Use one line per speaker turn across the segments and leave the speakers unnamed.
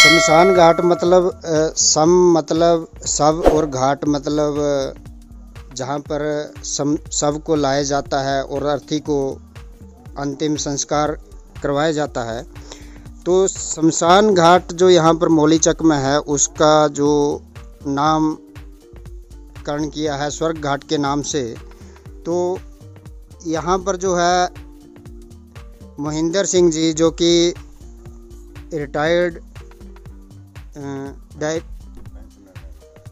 शमशान घाट मतलब सम मतलब सब और घाट मतलब जहाँ पर सब को लाया जाता है और अर्थी को अंतिम संस्कार करवाया जाता है। तो शमशान घाट जो यहाँ पर मौलीचक में है उसका जो नामकरण किया है स्वर्ग घाट के नाम से। तो यहाँ पर जो है मोहिंदर सिंह जी जो कि retired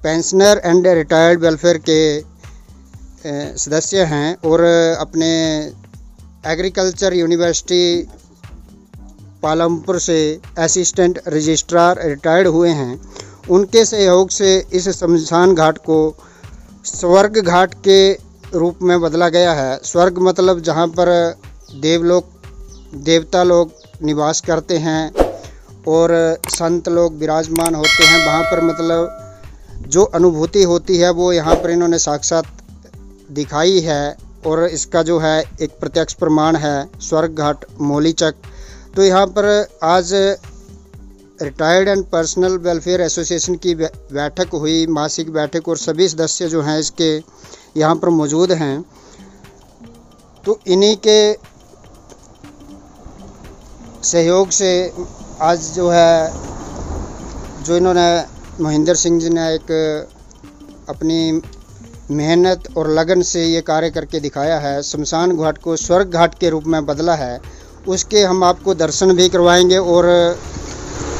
pensioner and retired welfare के सदस्य हैं और अपने एग्रीकल्चर यूनिवर्सिटी पालमपुर से असिस्टेंट रजिस्ट्रार रिटायर्ड हुए हैं। उनके सहयोग से इस शमशान घाट को स्वर्ग घाट के रूप में बदला गया है। स्वर्ग मतलब जहाँ पर देवता लोग निवास करते हैं और संत लोग विराजमान होते हैं। वहाँ पर मतलब जो अनुभूति होती है वो यहाँ पर इन्होंने साक्षात दिखाई है और इसका जो है एक प्रत्यक्ष प्रमाण है स्वर्ग घाट मौलीचक। तो यहाँ पर आज retired and personal welfare association की बैठक हुई, मासिक बैठक, और सभी सदस्य जो हैं इसके यहाँ पर मौजूद हैं। तो इन्हीं के सहयोग से आज जो है जो इन्होंने मोहिंदर सिंह जी ने एक अपनी मेहनत और लगन से ये कार्य करके दिखाया है, शमशान घाट को स्वर्ग घाट के रूप में बदला है। उसके हम आपको दर्शन भी करवाएंगे और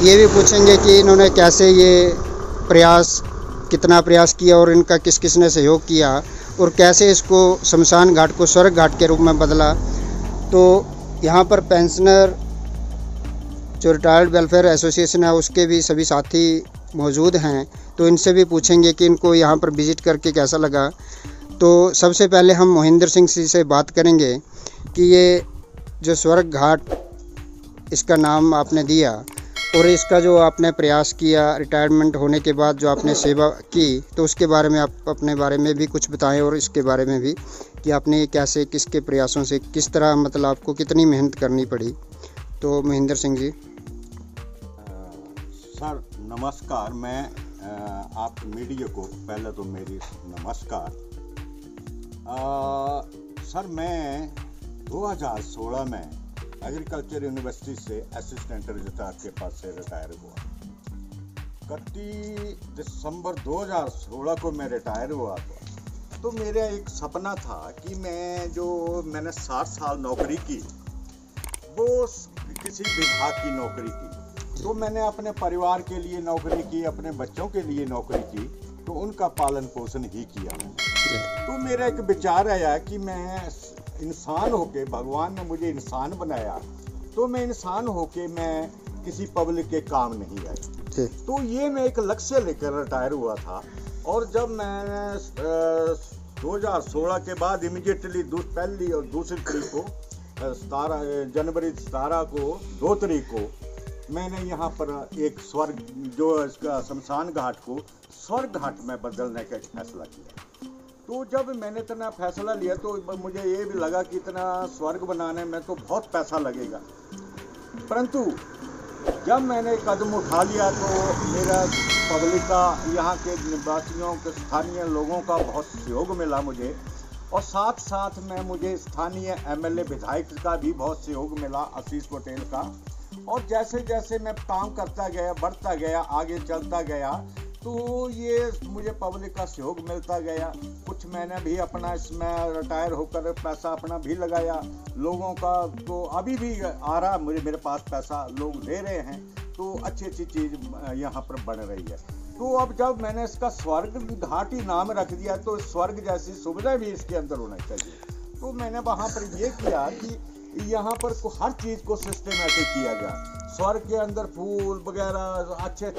ये भी पूछेंगे कि इन्होंने कैसे ये कितना प्रयास किया और इनका किस किस ने सहयोग किया और कैसे इसको शमशान घाट को स्वर्ग घाट के रूप में बदला। तो यहाँ पर पेंशनर जो रिटायर्ड वेलफेयर एसोसिएशन है उसके भी सभी साथी मौजूद हैं। तो इनसे भी पूछेंगे कि इनको यहाँ पर विज़िट करके कैसा लगा। तो सबसे पहले हम मोहिंदर सिंह जी से बात करेंगे कि ये जो स्वर्ग घाट इसका नाम आपने दिया और इसका जो आपने प्रयास किया रिटायरमेंट होने के बाद जो आपने सेवा की, तो उसके बारे में आप अपने बारे में भी कुछ बताएं और इसके बारे में भी कि आपने कैसे किसके प्रयासों से किस तरह मतलब आपको कितनी मेहनत करनी पड़ी। तो मोहिंदर सिंह जी।
सर नमस्कार। मैं आप मीडिया को पहले तो मेरी नमस्कार। सर मैं 2016 में एग्रीकल्चर यूनिवर्सिटी से असिस्टेंट रजिस्ट्रार के पद से रिटायर हुआ। 31 दिसंबर 2016 को मैं रिटायर हुआ था। तो मेरा एक सपना था कि मैंने 7 साल नौकरी की, वो किसी विभाग की नौकरी की। तो मैंने अपने परिवार के लिए नौकरी की, अपने बच्चों के लिए नौकरी की, तो उनका पालन पोषण ही किया। तो मेरा एक विचार आया कि मैं इंसान होके, भगवान ने मुझे इंसान बनाया, तो मैं इंसान होके मैं किसी पब्लिक के काम नहीं आया। तो ये मैं एक लक्ष्य लेकर रिटायर हुआ था। और जब मैंने 2016 के बाद इमीडिएटली पहली और दूसरी तारीख को 17 जनवरी 17 को 2 तारीख को मैंने यहाँ पर एक स्वर्ग जो इसका शमशान घाट को स्वर्ग घाट में बदलने का फैसला किया। तो जब मैंने इतना फैसला लिया तो मुझे ये भी लगा कि इतना स्वर्ग बनाने में तो बहुत पैसा लगेगा, परंतु जब मैंने कदम उठा लिया तो मेरा पब्लिक का, यहाँ के निवासियों के स्थानीय लोगों का बहुत सहयोग मिला मुझे, और साथ साथ में मुझे स्थानीय एमएलए विधायक का भी बहुत सहयोग मिला, आशीष पटेल का। और जैसे जैसे मैं काम करता गया, बढ़ता गया, आगे चलता गया, तो ये मुझे पब्लिक का सहयोग मिलता गया। कुछ मैंने भी अपना इसमें रिटायर होकर पैसा अपना भी लगाया लोगों का, तो अभी भी आ रहा मेरे पास पैसा, लोग दे रहे हैं, तो अच्छी अच्छी चीज़ यहाँ पर बन रही है। तो अब जब मैंने इसका स्वर्ग घाट ही नाम रख दिया तो स्वर्ग जैसी सुविधा भी इसके अंदर होना चाहिए। तो मैंने वहाँ पर ये किया कि यहाँ पर हर चीज़ को सिस्टमेटिक किया गया। स्वर्ग के अंदर फूल वगैरह अच्छे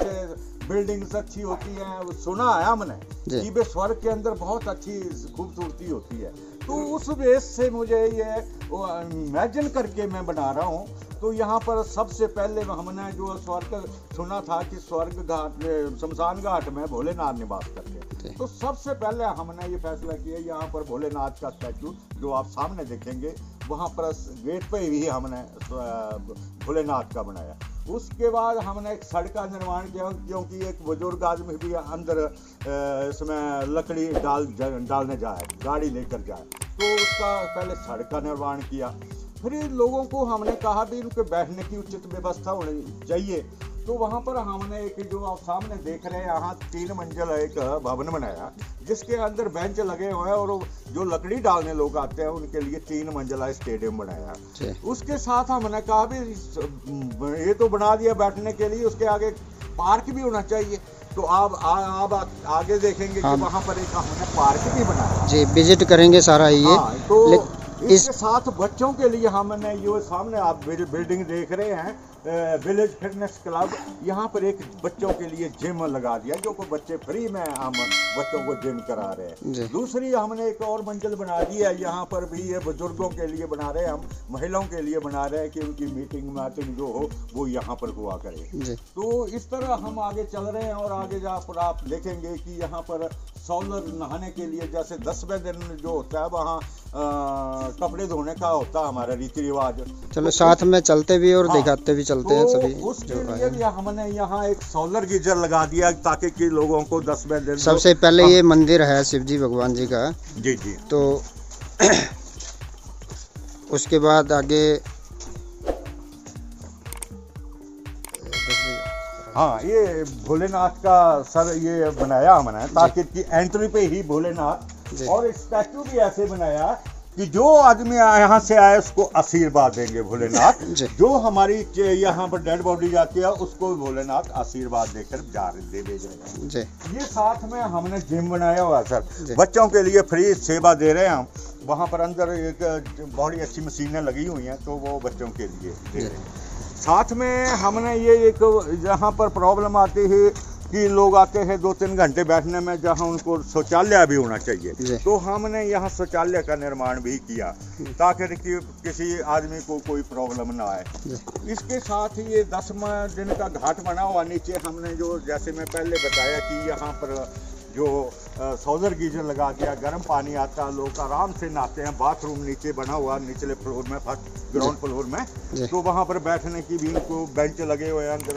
बिल्डिंग्स अच्छी होती हैं, सुना है हमने कि वे स्वर्ग के अंदर बहुत अच्छी खूबसूरती होती है। तो उस बेस से मुझे ये इमेजिन करके मैं बना रहा हूँ। तो यहाँ पर सबसे पहले हमने जो स्वर्ग सुना था कि स्वर्ग घाट शमशान घाट में भोलेनाथ निवास करते, तो सबसे पहले हमने ये फैसला किया यहाँ पर भोलेनाथ का स्टैचू जो आप सामने देखेंगे वहाँ पर गेट पे ही हमने भोलेनाथ का बनाया। उसके बाद हमने एक सड़क का निर्माण किया, क्योंकि एक बुजुर्ग आदमी भी अंदर इसमें लकड़ी डालने जाए, गाड़ी लेकर जाए, तो उसका पहले सड़क का निर्माण किया। फिर लोगों को हमने कहा भी इनके बैठने की उचित व्यवस्था होनी चाहिए, तो वहाँ पर हमने एक जो आप सामने देख रहे हैं यहाँ 3 मंजिल एक भवन बनाया, जिसके अंदर बेंच लगे हुए हैं, और जो लकड़ी डालने लोग आते हैं उनके लिए 3 मंजिला स्टेडियम बनाया। उसके साथ हमने कहा भी ये तो बना दिया बैठने के लिए, उसके आगे पार्क भी होना चाहिए। तो आप आगे देखेंगे कि वहाँ पर एक हमने पार्क भी बनाया
जी, विजिट करेंगे सारा ये।
तो इसके साथ बच्चों के लिए हमने ये सामने आप बिल्डिंग देख रहे हैं, विलेज फिटनेस क्लब, यहाँ पर एक बच्चों के लिए जिम लगा दिया, जो कोई बच्चे फ्री में हम बच्चों को जिम करा रहे हैं। दूसरी हमने एक और मंजिल बना दी है, यहाँ पर भी ये बुजुर्गों के लिए बना रहे हैं, हम महिलाओं के लिए बना रहे हैं कि उनकी मीटिंग जो हो वो यहाँ पर हुआ करे। तो इस तरह हम आगे चल रहे हैं, और आगे जहाँ पर आप देखेंगे कि यहाँ पर सोलर नहाने के लिए, जैसे 10वें दिन जो होता है वहाँ कपड़े धोने का होता है हमारा रीति रिवाज।
चलो साथ में चलते भी और दिखाते भी चलते हैं सभी।
उसके लिए भी हमने यहाँ एक सोलर गीजर लगा दिया, ताकि कि लोगों को 10वें दिन।
सबसे पहले ये मंदिर है शिव जी भगवान जी का।
जी। तो
उसके बाद आगे
हाँ, ये भोलेनाथ का सर ये बनाया हमने, ताकि कि एंट्री पे ही भोलेनाथ, और स्टैचू भी ऐसे बनाया कि जो आदमी यहाँ से आए उसको आशीर्वाद देंगे भोलेनाथ। जो हमारी यहाँ पर डेड बॉडी जाती है उसको भोलेनाथ आशीर्वाद देकर दे भेजेंगे। ये साथ में हमने जिम बनाया हुआ सर, बच्चों के लिए फ्री सेवा दे रहे हैं हम। वहाँ पर अंदर एक बड़ी अच्छी मशीनें लगी हुई हैं, तो वो बच्चों के लिए दे रहे हैं। साथ में हमने ये एक जहाँ पर प्रॉब्लम आती है कि लोग आते हैं 2-3 घंटे बैठने में, जहाँ उनको शौचालय भी होना चाहिए, तो हमने यहाँ शौचालय का निर्माण भी किया, ताकि किसी आदमी को कोई प्रॉब्लम ना आए। इसके साथ ही ये 10वें दिन का घाट बना हुआ, नीचे हमने जो जैसे मैं पहले बताया कि यहाँ पर जो सोलर गीजर लगा दिया, गर्म पानी आता है, लोग आराम से नहाते हैं। बाथरूम नीचे बना हुआ, निचले फ्लोर में, फर्स्ट ग्राउंड फ्लोर में, तो वहाँ पर बैठने की भी उनको बेंच लगे हुए हैं अंदर,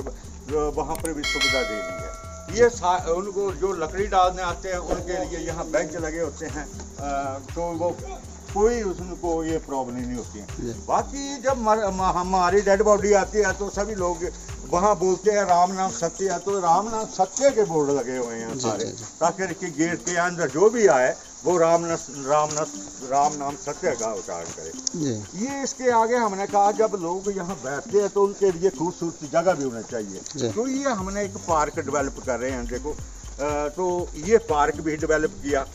वहाँ पर भी सुविधा दे दी है। ये उनको जो लकड़ी डालने आते हैं उनके लिए यहाँ बेंच लगे होते हैं, तो वो कोई उनको ये प्रॉब्लम नहीं होती है। बाकी जब हमारी डेड बॉडी आती है तो सभी लोग वहाँ बोलते हैं राम नाम सत्य है, तो राम नाम सत्य के बोर्ड लगे हुए हैं सारे, ताकि गेट के अंदर जो भी आए वो राम नाम सत्य का उच्चारण करे। ये इसके आगे हमने कहा जब लोग यहाँ बैठते हैं तो उनके लिए खूबसूरत जगह भी होना चाहिए, तो ये हमने एक पार्क डेवलप कर रहे हैं। देखो तो ये पार्क भी डेवलप किया।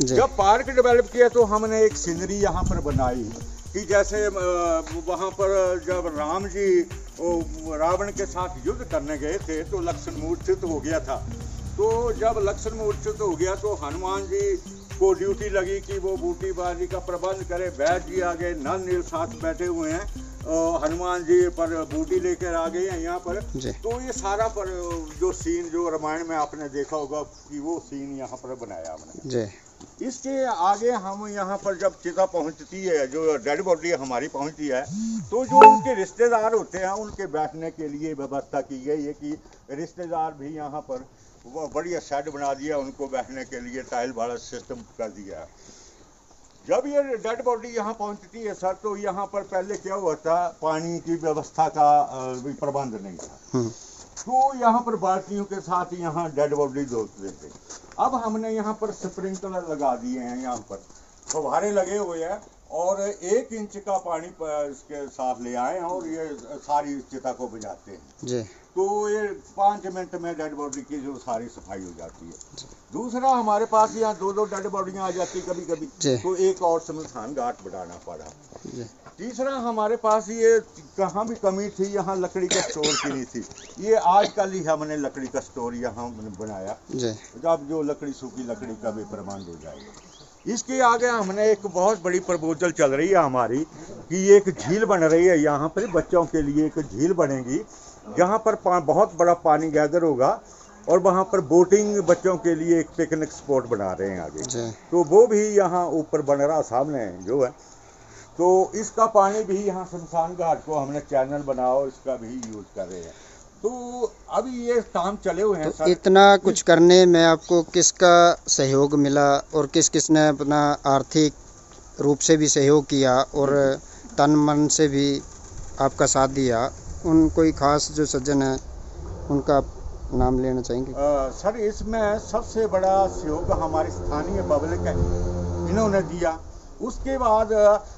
जब पार्क डेवलप किया तो हमने एक सीनरी यहाँ पर बनाई कि जैसे वहाँ पर जब राम जी रावण के साथ युद्ध करने गए थे तो लक्ष्मण मूर्छित हो गया था। तो जब लक्ष्मण मूर्छित हो गया तो हनुमान जी को ड्यूटी लगी कि वो बूटीबाजी का प्रबंध करे। वैद्य जी आगे नल नील साथ बैठे हुए हैं, हनुमान जी पर बूटी लेकर आ गए हैं यहाँ पर। तो ये सारा पर जो सीन जो रामायण में आपने देखा होगा कि वो सीन यहाँ पर बनाया हमने। इसके आगे हम यहाँ पर जब चिता पहुँचती है, जो डेड बॉडी हमारी पहुँचती है, तो जो उनके रिश्तेदार होते हैं उनके बैठने के लिए व्यवस्था की गई है कि रिश्तेदार भी यहाँ पर वो बढ़िया शेड बना दिया, उनको बैठने के लिए टाइल वाला सिस्टम कर दिया। जब ये डेड बॉडी यहाँ पहुँचती है सर, तो यहाँ पर पहले क्या हुआ था, पानी की व्यवस्था का प्रबंध नहीं था, तो यहाँ पर बाल्टियों के साथ यहाँ डेड बॉडी धोते थे। अब हमने यहाँ पर स्प्रिंकलर लगा दिए हैं, यहाँ पर फव्वारे लगे हुए हैं, और 1 इंच का पानी इसके साथ ले आए हैं और ये सारी चिता को बुझाते हैं। तो ये 5 मिनट में डेड बॉडी की जो सारी सफाई हो जाती है। दूसरा हमारे पास यहाँ 2-2 डेड बॉडियाँ आ जाती कभी कभी, तो एक और शमशान घाट बनाना पड़ा। तीसरा हमारे पास ये कहाँ भी कमी थी, यहाँ लकड़ी का स्टोर की नहीं थी, ये आजकल ही हमने लकड़ी का स्टोर यहाँ बनाया, जब जो लकड़ी सूखी लकड़ी का भी प्रबंध हो जाएगा। इसके आगे हमने एक बहुत बड़ी प्रपोजल चल रही है हमारी कि एक झील बन रही है यहाँ पर, बच्चों के लिए एक झील बनेगी जहाँ पर बहुत बड़ा पानी गैदर होगा, और वहाँ पर बोटिंग बच्चों के लिए एक पिकनिक स्पॉट बना रहे हैं आगे, तो वो भी यहाँ ऊपर बन रहा सामने जो है। तो इसका पानी भी यहाँ शमशान घाट को हमने चैनल बनाओ, इसका भी यूज कर रहे हैं। तो अभी ये काम चले हुए हैं
तो
सर।
इतना कुछ करने में आपको किसका सहयोग मिला और किस किसने अपना आर्थिक रूप से भी सहयोग किया और तन मन से भी आपका साथ दिया? उन कोई खास जो सज्जन है उनका आप नाम लेना चाहेंगे?
सर इसमें सबसे बड़ा सहयोग हमारी स्थानीय पब्लिक है, इन्होंने दिया। उसके बाद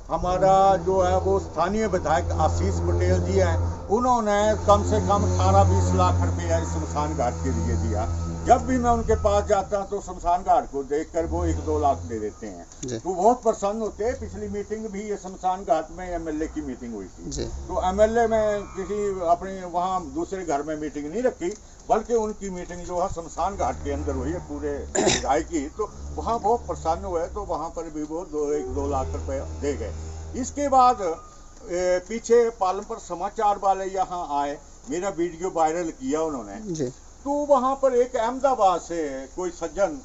हमारा जो है वो स्थानीय विधायक आशीष पटेल जी हैं, उन्होंने कम से कम 18-20 लाख रुपया इस शमशान घाट के लिए दिया। जब भी मैं उनके पास जाता हूँ तो शमशान घाट को देखकर वो 1-2 लाख दे देते हैं, तो बहुत प्रसन्न होते हैं। पिछली मीटिंग भी ये शमशान घाट में एमएलए की मीटिंग हुई थी, तो एमएलए में किसी अपनी वहाँ दूसरे घर में मीटिंग नहीं रखी, बल्कि उनकी मीटिंग जो है शमशान घाट के अंदर हुई है पूरे विधायक की। तो वहाँ बहुत प्रसन्न हुए, तो वहाँ पर भी वो 1-2 लाख रुपए दे गए। इसके बाद पीछे पालमपुर समाचार वाले यहाँ आए, मेरा वीडियो वायरल किया उन्होंने। तो वहाँ पर एक अहमदाबाद से कोई सज्जन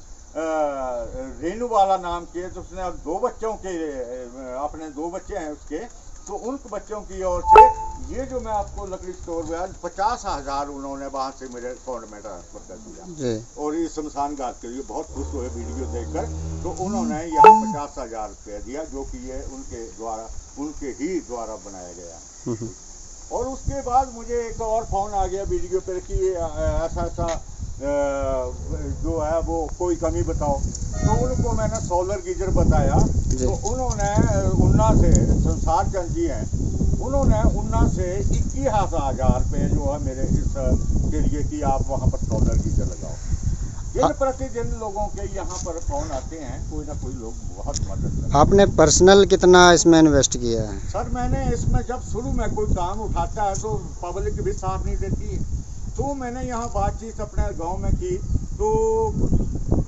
रेणु वाला नाम के, तो उसने 2 बच्चों के, अपने 2 बच्चे हैं उसके, तो उन बच्चों की ओर से ये जो मैं आपको लकड़ी स्टोर में 50,000 उन्होंने वहाँ से मेरे अकाउंट में ट्रांसफर कर दिया। और ये शमशान घाट के लिए बहुत खुश हुए वीडियो देखकर, तो उन्होंने यहाँ 50,000 रुपया दिया, जो कि ये उनके ही द्वारा बनाया गया। और उसके बाद मुझे एक और फोन आ गया वीडियो पर कि ऐसा जो है वो कोई कमी बताओ। तो उनको मैंने सोलर गीजर बताया, तो उन्होंने उन्ना से, संसार चंद जी हैं, उन्होंने उन्ना से 21,000 रुपये जो है मेरे इस के लिए कि आप वहाँ पर सोलर गीजर लगाओ। दिन प्रतिदिन लोगों के यहाँ पर फोन आते हैं, कोई ना कोई लोग बहुत मदद करते हैं।
आपने पर्सनल कितना इसमें इन्वेस्ट किया है?
सर मैंने इसमें जब शुरू में कोई काम उठाता है तो पब्लिक भी साथ नहीं देती है, तो मैंने यहाँ बातचीत अपने गांव में की, तो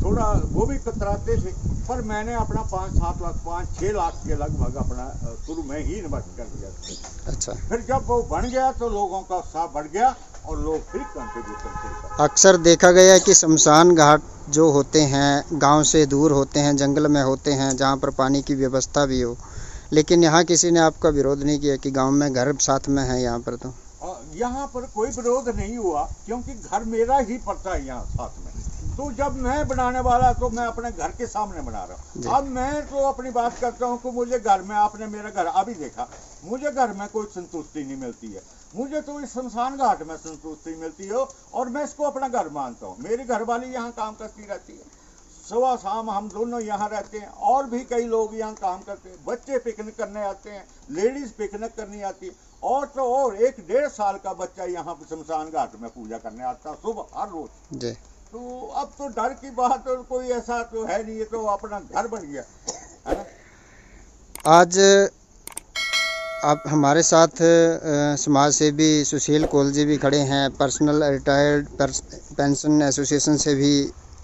थोड़ा वो भी कतराते थे, पर मैंने अपना 5-7 लाख 5-6 लाख के लगभग अपना शुरू में ही इन्वेस्ट कर दिया।
अच्छा,
फिर जब वो बन गया तो लोगों का उत्साह बढ़ गया और लोग फिर कंट्रीब्यूशन करते।
अक्सर देखा गया है कि शमशान घाट जो होते हैं गांव से दूर होते हैं, जंगल में होते हैं, जहां पर पानी की व्यवस्था भी हो, लेकिन यहाँ किसी ने आपका विरोध नहीं किया कि गांव में घर साथ में है? यहाँ पर तो
यहाँ पर कोई विरोध नहीं हुआ, क्योंकि घर मेरा ही पड़ता है यहाँ साथ में। तो जब मैं बनाने वाला तो मैं अपने घर के सामने बना रहा हूँ। अब मैं तो अपनी बात करता हूँ कि मुझे घर में, आपने मेरा घर अभी देखा, मुझे घर में कोई संतुष्टि नहीं मिलती है, मुझे तो इस शमशान घाट में संतुष्टि मिलती है और मैं इसको अपना घर मानता हूँ। मेरी घरवाली यहाँ काम करती रहती है, सुबह शाम हम दोनों यहाँ रहते हैं, और भी कई लोग यहाँ काम करते हैं, बच्चे पिकनिक करने आते हैं, लेडीज पिकनिक करने आती है, और तो और 1-1.5 साल का बच्चा यहाँ शमशान घाट में पूजा करने आता है सुबह हर रोज। तो अब तो डर की बात और कोई ऐसा तो है नहीं, ये तो अपना घर बन गया है ना।
आज आप हमारे साथ समाज सेवी सुशील कोल जी भी खड़े हैं, पर्सनल रिटायर्ड पेंशन एसोसिएशन से भी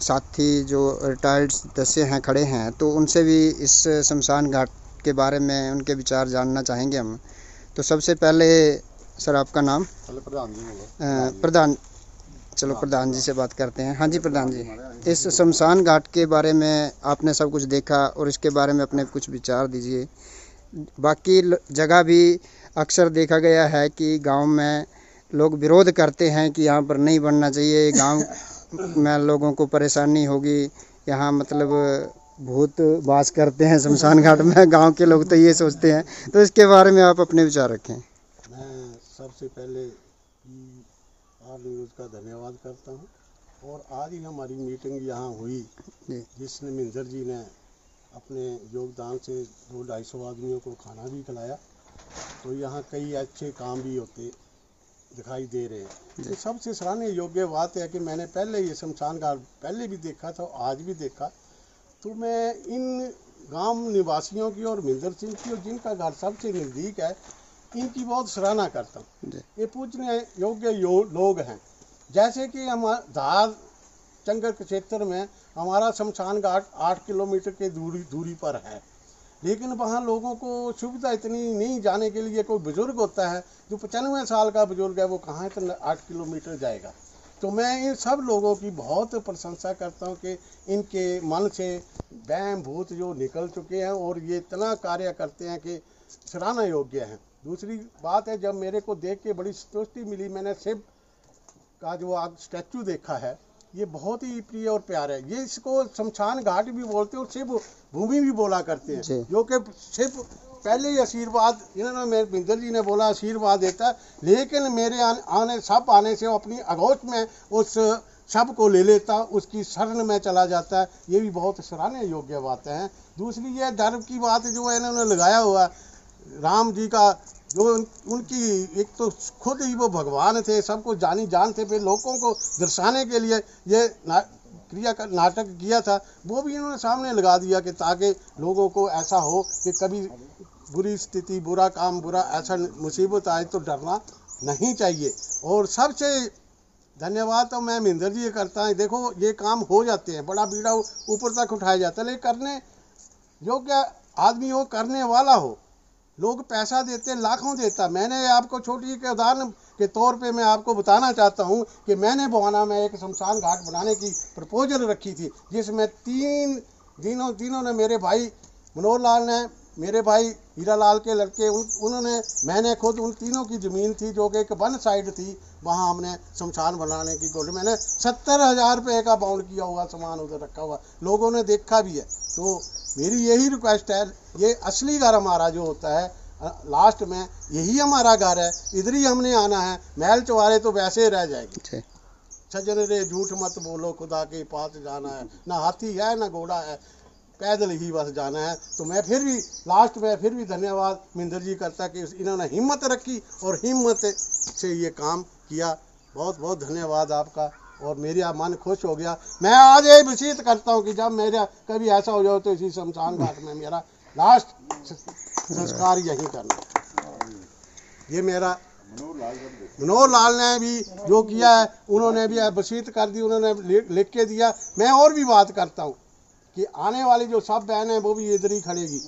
साथी जो रिटायर्ड सदस्य हैं खड़े हैं, तो उनसे भी इस शमशान घाट के बारे में उनके विचार जानना चाहेंगे हम। तो सबसे पहले सर आपका नाम?
प्रधान जी
प्रधान, चलो प्रधान जी से बात करते हैं। हाँ जी प्रधान जी, इस शमशान घाट के बारे में आपने सब कुछ देखा और इसके बारे में अपने कुछ विचार दीजिए। बाकी जगह भी अक्सर देखा गया है कि गांव में लोग विरोध करते हैं कि यहाँ पर नहीं बनना चाहिए, गांव में लोगों को परेशानी होगी, यहाँ मतलब भूत वास करते हैं शमशान घाट में, गांव के लोग तो ये सोचते हैं। तो इसके बारे में आप अपने विचार रखें।
मैं सबसे पहले आर न्यूज़ का धन्यवाद करता हूँ, और आज ही हमारी मीटिंग यहाँ हुई जिसने मिंजर जी ने अपने योगदान से 200-250 आदमियों को खाना भी खिलाया। तो यहाँ कई अच्छे काम भी होते दिखाई दे रहे हैं। तो सबसे सराहनीय योग्य बात है कि मैंने पहले ये शमशान घाट पहले भी देखा था, आज भी देखा, तो मैं इन गांव निवासियों की और मिंजर सिंह की, और जिनका घर सबसे नज़दीक है, इनकी बहुत सराहना करता हूँ। ये पूछने योग्य लोग हैं। जैसे कि हम धार चंगर क्षेत्र में हमारा शमशान घाट 8 किलोमीटर के दूरी पर है, लेकिन वहाँ लोगों को सुविधा इतनी नहीं, जाने के लिए कोई बुजुर्ग होता है जो 95 साल का बुजुर्ग है, वो कहाँ इतना 8 किलोमीटर जाएगा। तो मैं इन सब लोगों की बहुत प्रशंसा करता हूँ कि इनके मन से वहम भूत जो निकल चुके हैं और ये इतना कार्य करते हैं कि सराहना योग्य हैं। दूसरी बात है, जब मेरे को देख के बड़ी संतुष्टि मिली, मैंने शिव का जो आज स्टैचू देखा है, ये बहुत ही प्रिय और प्यारा है। ये इसको शमशान घाट भी बोलते हैं और शिव भूमि भी बोला करते हैं, जो कि शिव पहले ही आशीर्वाद, इन्होंने मेरे महेंद्र जी ने बोला आशीर्वाद देता है, लेकिन मेरे आने से वो अपनी अगोच में उस शब को ले लेता, उसकी शरण में चला जाता है। ये भी बहुत सराहनीय योग्य बातें हैं। दूसरी ये धर्म की बात जो है इन्होंने लगाया हुआ राम जी का, जो उनकी एक तो खुद ही वो भगवान थे, सबको जान थे, फिर लोगों को दर्शाने के लिए ये नाटक किया था, वो भी इन्होंने सामने लगा दिया कि ताकि लोगों को ऐसा हो कि कभी बुरी स्थिति, बुरा काम, बुरा ऐसा मुसीबत आए तो डरना नहीं चाहिए। और सबसे धन्यवाद तो मैं महेंद्र जी करता है। देखो ये काम हो जाते हैं, बड़ा बीड़ा ऊपर तक उठाया जाता है, लेकिन करने योग्य आदमी हो, करने वाला हो। लोग पैसा देते, लाखों देता। मैंने आपको छोटी एक उदाहरण के तौर पे मैं आपको बताना चाहता हूँ कि मैंने बवाना में एक शमशान घाट बनाने की प्रपोजल रखी थी, जिसमें तीनों ने, मेरे भाई मनोहर लाल ने, मेरे भाई हीरा लाल के लड़के, उन्होंने, मैंने खुद, उन तीनों की ज़मीन थी जो कि एक वन साइड थी, वहाँ हमने शमशान बनाने की कोशिश, मैंने 70,000 रुपये का बाउंड किया हुआ सामान उधर रखा हुआ, लोगों ने देखा भी है। तो मेरी यही रिक्वेस्ट है, ये असली घर हमारा जो होता है लास्ट में, यही हमारा घर है, इधर ही हमने आना है। महल चवारे तो वैसे रह जाएंगे। सज्जन रे झूठ मत बोलो, खुदा के पास जाना है, ना हाथी है ना घोड़ा है, पैदल ही बस जाना है। तो मैं फिर भी लास्ट में फिर भी धन्यवाद महेंद्र जी करता कि इन्होंने हिम्मत रखी और हिम्मत से ये काम किया। बहुत बहुत धन्यवाद आपका, और मेरा मन खुश हो गया। मैं आज ये विशिष्ट करता हूँ कि जब मेरा कभी ऐसा हो जाए तो इसी शमशान घाट में मेरा लास्ट संस्कार यही करना। ये मेरा मनोहर लाल ने भी जो किया है, उन्होंने भी वसीयत कर दी, उन्होंने लिख के दिया। मैं और भी बात करता हूँ कि आने वाली जो सब बहन है वो भी इधर ही खड़ेगी,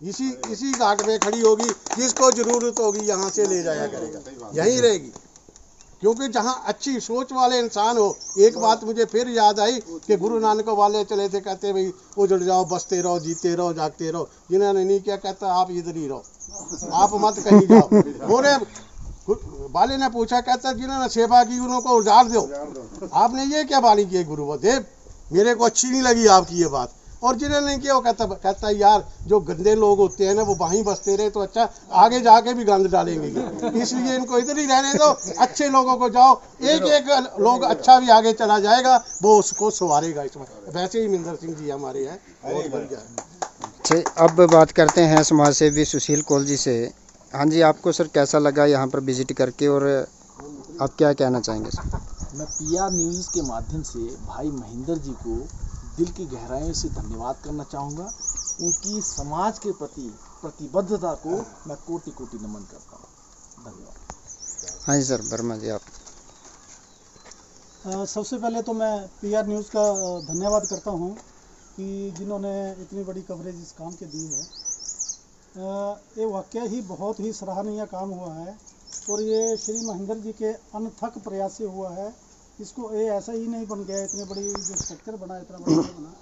इसी घाट में खड़ी होगी, जिसको जरूरत होगी यहाँ से ले जाया करेगा, यहीं रहेगी। क्योंकि जहाँ अच्छी सोच वाले इंसान हो। एक बात मुझे फिर याद आई कि गुरु नानक वाले चले थे, कहते भाई उजड़ जाओ, बसते रहो, जीते रहो, जागते रहो। जिन्होंने नहीं क्या, कहता आप इधर ही रहो, आप मत कहीं जाओ। और बाले ने पूछा, कहता जिन्होंने सेवा की उनको उजाड़ दो। आपने ये क्या बानी की गुरुदेव, मेरे को अच्छी नहीं लगी आपकी ये बात। और जिन्होंने नहीं किया वो कहता यार जो गंदे लोग होते हैं ना वो वहीं बसते रहे तो अच्छा, आगे जाके भी गंद डालेंगे, इसलिए इनको इधर ही रहने दो, अच्छे लोगों को जाओ, एक लोग अच्छा भी आगे चला जाएगा, वो उसको संवारेगा। इसमें वैसे ही महेंद्र सिंह जी हमारे हैं, बहुत बढ़िया है।
अब बात करते हैं समाज सेवी सुशील कौल जी से। हाँ जी, आपको सर कैसा लगा यहाँ पर विजिट करके, और आप क्या कहना चाहेंगे सर?
मैं PR न्यूज़ के माध्यम से भाई महेंद्र जी को दिल की गहराइयों से धन्यवाद करना चाहूँगा। उनकी समाज के प्रति प्रतिबद्धता को मैं कोटि कोटि नमन करता हूँ। धन्यवाद।
हाँ जी सर, वर्मा जी आप।
सबसे पहले तो मैं PR न्यूज़ का धन्यवाद करता हूँ कि जिन्होंने इतनी बड़ी कवरेज इस काम की दी है। ये वाकई ही बहुत ही सराहनीय काम हुआ है, और ये श्री महेंद्र जी के अनथक प्रयास से हुआ है। इसको ये ऐसा ही नहीं बन गया, इतनी बड़ी जो स्ट्रक्चर बना, इतना बड़ा बना।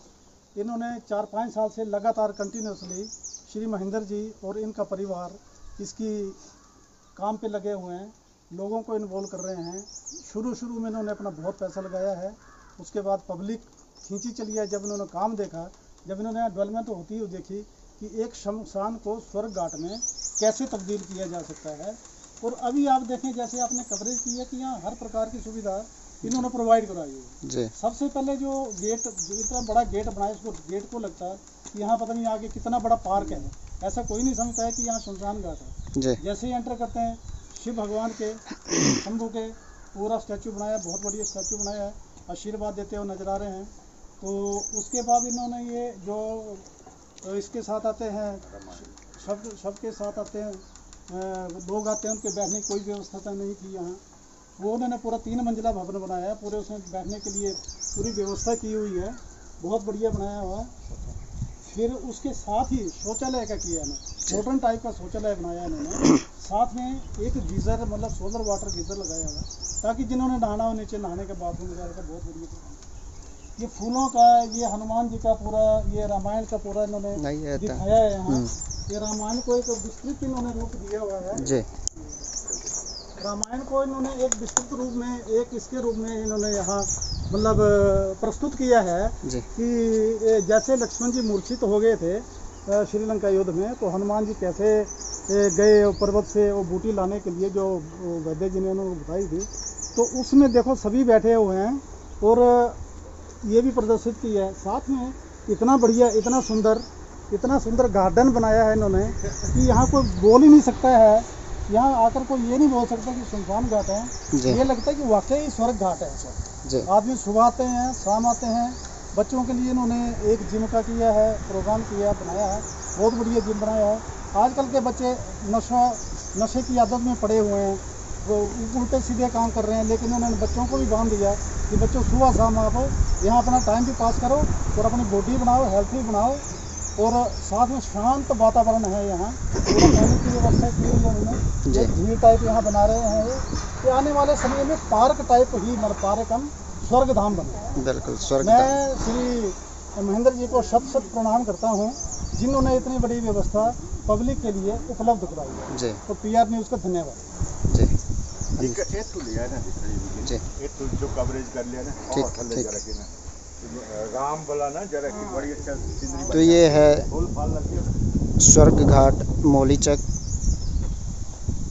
इन्होंने 4-5 साल से लगातार कंटिन्यूसली श्री महेंद्र जी और इनका परिवार इसकी काम पे लगे हुए हैं, लोगों को इन्वॉल्व कर रहे हैं। शुरू में इन्होंने अपना बहुत पैसा लगाया है, उसके बाद पब्लिक खींची चली है। जब इन्होंने काम देखा, जब इन्होंने डेवलपमेंट होती हुई देखी कि एक शमशान को स्वर्ग घाट में कैसे तब्दील किया जा सकता है। और अभी आप देखें, जैसे आपने कवरेज की है कि यहाँ हर प्रकार की सुविधा इन्होंने प्रोवाइड कराई है। सबसे पहले जो गेट, जो इतना बड़ा गेट बनाया, उसको गेट को लगता है कि यहाँ पता नहीं आगे कितना बड़ा पार्क है, ऐसा कोई नहीं समझता है कि यहाँ शमशान घाट है। जैसे ही एंटर करते हैं, शिव भगवान के शंभू के पूरा स्टैचू बनाया, बहुत बढ़िया स्टैचू बनाया है, आशीर्वाद देते हुए नजर आ रहे हैं। तो उसके बाद इन्होंने ये जो इसके साथ आते हैं, सबके साथ आते हैं, लोग आते हैं, उनके बैठने की कोई व्यवस्था नहीं थी यहाँ। वो उन्होंने पूरा 3 मंजिला भवन बनाया है, पूरे उसमें बैठने के लिए पूरी व्यवस्था की हुई है, बहुत बढ़िया बनाया हुआ है। फिर उसके साथ ही शौचालय का किया है, मॉडर्न टाइप का शौचालय बनाया है इन्होंने। साथ में एक गीज़र, मतलब सोलर वाटर गीज़र लगाया हुआ है, ताकि जिन्होंने नहाना हो नीचे नहाने के बाथरूम वगैरह का बहुत बढ़िया। ये फूलों का, ये हनुमान जी का पूरा, ये रामायण का पूरा इन्होंने दिखाया है यहाँ। ये रामायण को एक विस्तृत इन्होंने रूप दिया हुआ है
जी।
रामायण को इन्होंने एक विस्तृत रूप में, एक इसके रूप में इन्होंने यहाँ मतलब प्रस्तुत किया है
जी।
कि जैसे लक्ष्मण जी मूर्छित हो गए थे श्रीलंका युद्ध में, तो हनुमान जी कैसे गए पर्वत से वो बूटी लाने के लिए जो वैद्य जी ने उन्होंने बताई थी, तो उसमें देखो सभी बैठे हुए हैं और ये भी प्रदर्शित किया है। साथ में इतना बढ़िया, इतना सुंदर गार्डन बनाया है इन्होंने कि यहाँ कोई बोल ही नहीं सकता है। यहाँ आकर कोई ये नहीं बोल सकता कि सुनसान घाट है, ये लगता है कि वाकई स्वर्ग घाट है सर। आदमी सुबह आते हैं, शाम आते हैं। बच्चों के लिए इन्होंने एक जिम का किया है, प्रोग्राम किया, बनाया है, बहुत बढ़िया जिम बनाया है। आजकल के बच्चे नशे की आदत में पड़े हुए हैं, वो उल्टे सीधे काम कर रहे हैं, लेकिन उन्होंने बच्चों को भी बांध दिया कि बच्चों सुबह शाम आप यहाँ अपना टाइम भी पास करो और अपनी बॉडी बनाओ, हेल्थी बनाओ, और साथ में शांत वातावरण है यहाँ। रहने की व्यवस्था की है उन्होंने, एक झील टाइप यहाँ बना रहे हैं ये आने वाले समय में पार्क टाइप ही, पार्क हम स्वर्ग धाम बने।
बिल्कुल स्वर्ग।
मैं श्री महेंद्र जी को शत शत प्रणाम करता हूँ जिन्होंने इतनी बड़ी व्यवस्था पब्लिक के लिए उपलब्ध कराई है
जी।
तो PR न्यूज़ का धन्यवाद
जी।
जो कवरेज कर लिया ना,
ठीक।
राम बोला ना जरा कि बड़ी अच्छा सीनरी।
तो ये है स्वर्ग घाट मौलीचक,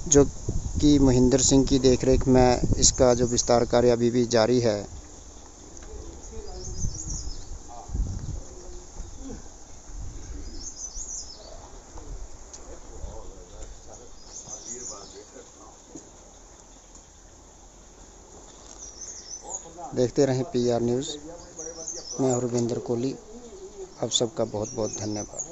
जो कि महेंद्र सिंह की देखरेख में इसका जो विस्तार कार्य अभी भी जारी है। देखते रहें PR न्यूज़। मैं हरविंदर कोहली, आप सबका बहुत बहुत धन्यवाद।